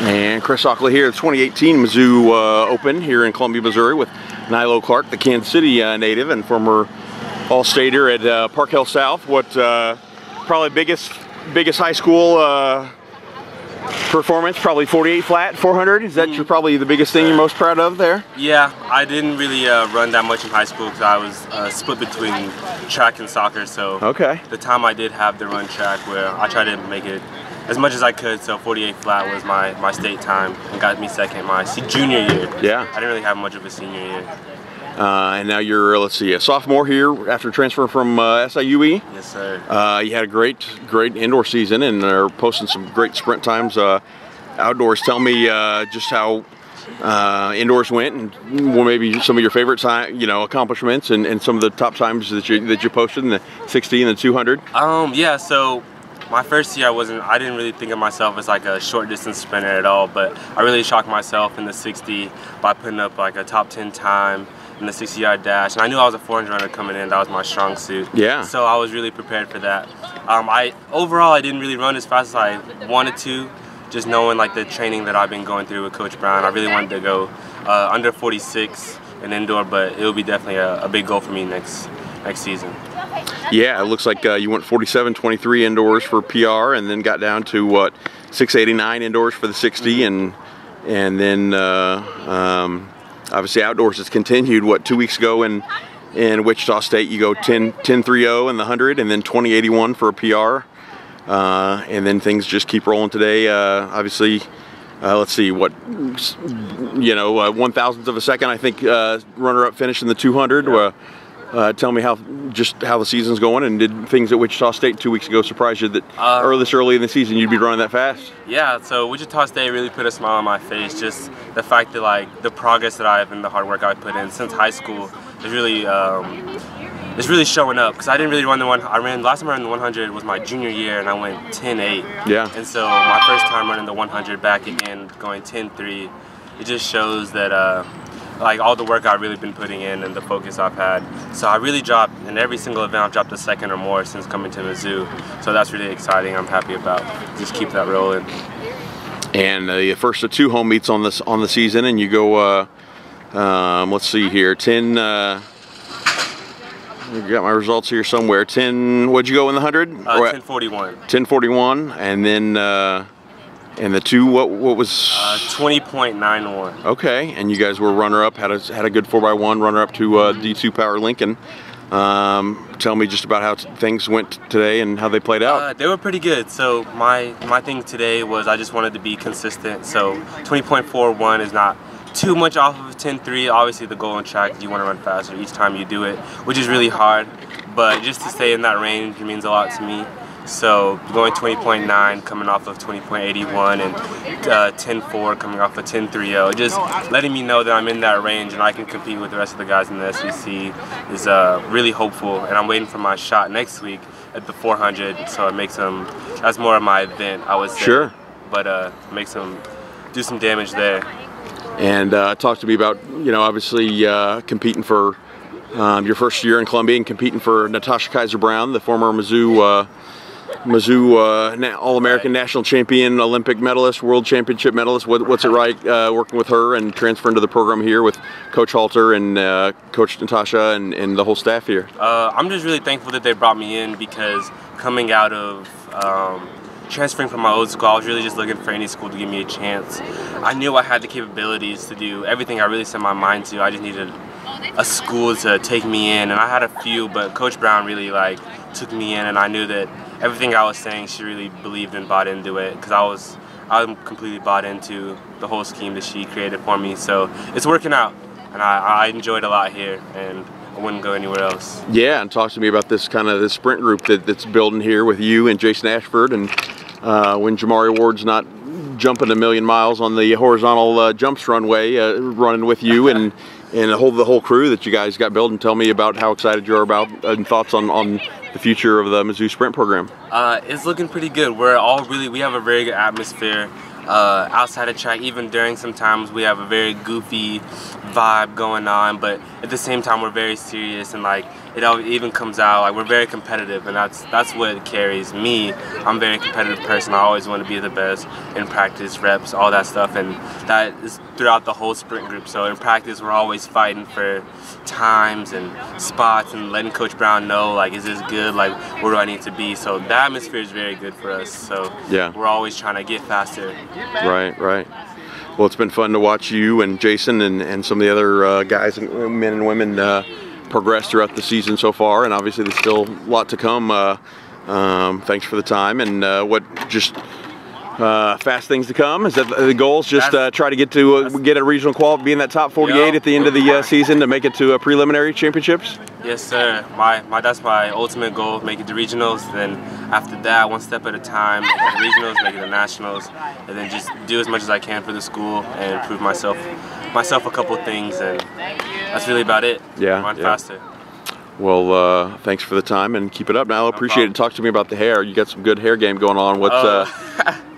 And Chris Ockley here, the 2018 Mizzou Open here in Columbia, Missouri, with Nylo Clark, the Kansas City native and former All-Stater at Park Hill South. What probably biggest high school performance? Probably 48 flat, 400. Is that probably the biggest thing you're most proud of there? Yeah, I didn't really run that much in high school because I was split between track and soccer. So the time I did have to run track, where I tried to make it as much as I could, so 48 flat was my state time and got me second my junior year. Yeah. I didn't really have much of a senior year. And now you're, let's see, a sophomore here after transfer from SIUE. Yes, sir. You had a great indoor season and are posting some great sprint times outdoors. Tell me just how indoors went, and maybe some of your favorite accomplishments and some of the top times that you posted in the 60 and the 200. Yeah, so my first year I didn't really think of myself as like a short distance sprinter at all, but I really shocked myself in the 60 by putting up like a top 10 time in the 60-yard dash, and I knew I was a 400 runner coming in. That was my strong suit. Yeah. So I was really prepared for that. Overall I didn't really run as fast as I wanted to, just knowing like the training that I've been going through with Coach Brown. I really wanted to go under 46 in indoor, but it will be definitely a big goal for me next season. Yeah, it looks like you went 47.23 indoors for PR, and then got down to what, 6.89 indoors for the 60, and then obviously outdoors has continued. What, 2 weeks ago in Wichita State, you go 10.30 in the 100, and then 20.81 for a PR, and then things just keep rolling today. Obviously, let's see, what, 1,000th of a second, I think, runner-up finish in the 200. Yeah. Tell me how the season's going, and did things at Wichita State 2 weeks ago surprise you that this early in the season you'd be running that fast? Yeah, so Wichita State really put a smile on my face. Just the fact that like the progress that I have and the hard work I put in since high school is really it's really showing up. Because I didn't really run the one. Last time I ran the 100 was my junior year, and I went 10.8. Yeah. And so my first time running the 100 back again, going 10.3, it just shows that like all the work I've really been putting in and the focus I've had. So I really dropped, in every single event I've dropped a second or more since coming to Mizzou. So that's really exciting. I'm happy about. Just keep that rolling. And the first of 2 home meets on the season, and you go, let's see here, 10, I got my results here somewhere, 10, what'd you go in the 100? 10.41. 10.41, and then, and the 2, what was? 20.91. Okay, and you guys were runner-up, had a good 4x1, runner-up to D2 Power Lincoln. Tell me just about how things went today and how they played out. They were pretty good. So my thing today was I just wanted to be consistent. So 20.41 is not too much off of 10.3. Obviously the goal in track is you want to run faster each time you do it, which is really hard. But just to stay in that range means a lot to me. So going 20.9 coming off of 20.81 and 10.4 coming off of 10.30, just letting me know that I'm in that range and I can compete with the rest of the guys in the SEC is really hopeful. And I'm waiting for my shot next week at the 400, so it makes that's more of my event, I would say. Sure. But makes do some damage there. And talk to me about, obviously competing for your first year in Columbia and competing for Natasha Kaiser-Brown, the former Mizzou All-American national champion, Olympic medalist, world championship medalist. What's it like working with her and transferring to the program here with Coach Halter and Coach Natasha and the whole staff here? I'm just really thankful that they brought me in, because coming out of transferring from my old school, I was really just looking for any school to give me a chance. I knew I had the capabilities to do everything I really set my mind to. I just needed a school to take me in, and I had a few, but Coach Brown really took me in, and I knew that everything I was saying, she really believed and bought into it, because I'm completely bought into the whole scheme that she created for me. So it's working out, and I enjoyed a lot here, and I wouldn't go anywhere else. Yeah, and talk to me about this this sprint group that's building here with you and Jason Ashford, and when Jamari Ward's not jumping a million miles on the horizontal jumps runway, running with you and the whole crew that you guys got built. And tell me about how excited you are about and thoughts on the future of the Mizzou Sprint program. It's looking pretty good. We have a very good atmosphere outside of track. Even during some times we have a very goofy vibe going on, but at the same time we're very serious, and it even comes out. Like, we're very competitive, and that's what carries me. I'm a very competitive person. I always want to be the best in practice, reps, all that stuff, and that is throughout the whole sprint group. So in practice, we're always fighting for times and spots and letting Coach Brown know, like, is this good? Like, where do I need to be? So the atmosphere is very good for us. So yeah, we're always trying to get faster. Right, right. Well, it's been fun to watch you and Jason and some of the other guys and men and women progress throughout the season so far, and obviously there's still a lot to come. Thanks for the time, and fast things to come. Is that the goals? Just try to get a regional qual, be in that top 48 at the end of the season to make it to preliminary championships. Yes, sir. That's my ultimate goal. Make it to regionals. Then after that, one step at a time, make it to regionals, make it to nationals, and then just do as much as I can for the school and prove myself a couple of things, and that's really about it. Yeah. Run faster. Well, thanks for the time and keep it up. Now, I appreciate it. Talk to me about the hair. You got some good hair game going on. What's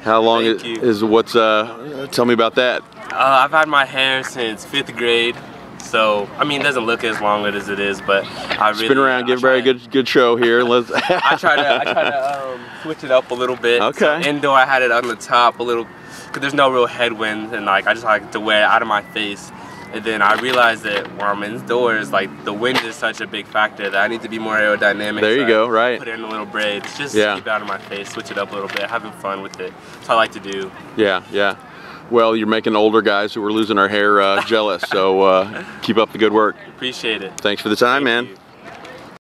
how long is what's? Tell me about that. I've had my hair since 5th grade, so I mean, it doesn't look as long as it is, but I really spin around, give a very good show here. Let's. I try to switch it up a little bit. Okay. So indoor, I had it on the top a little, because there's no real headwind, and like I just like to wear it out of my face. And then I realized that when I'm indoors, like, the wind is such a big factor that I need to be more aerodynamic. There you go, right. Put it in a little braids, just keep it out of my face, switch it up a little bit, having fun with it. That's what I like to do. Yeah, yeah. Well, you're making older guys who are losing our hair jealous, so keep up the good work. Appreciate it. Thanks for the time, man. Thank you.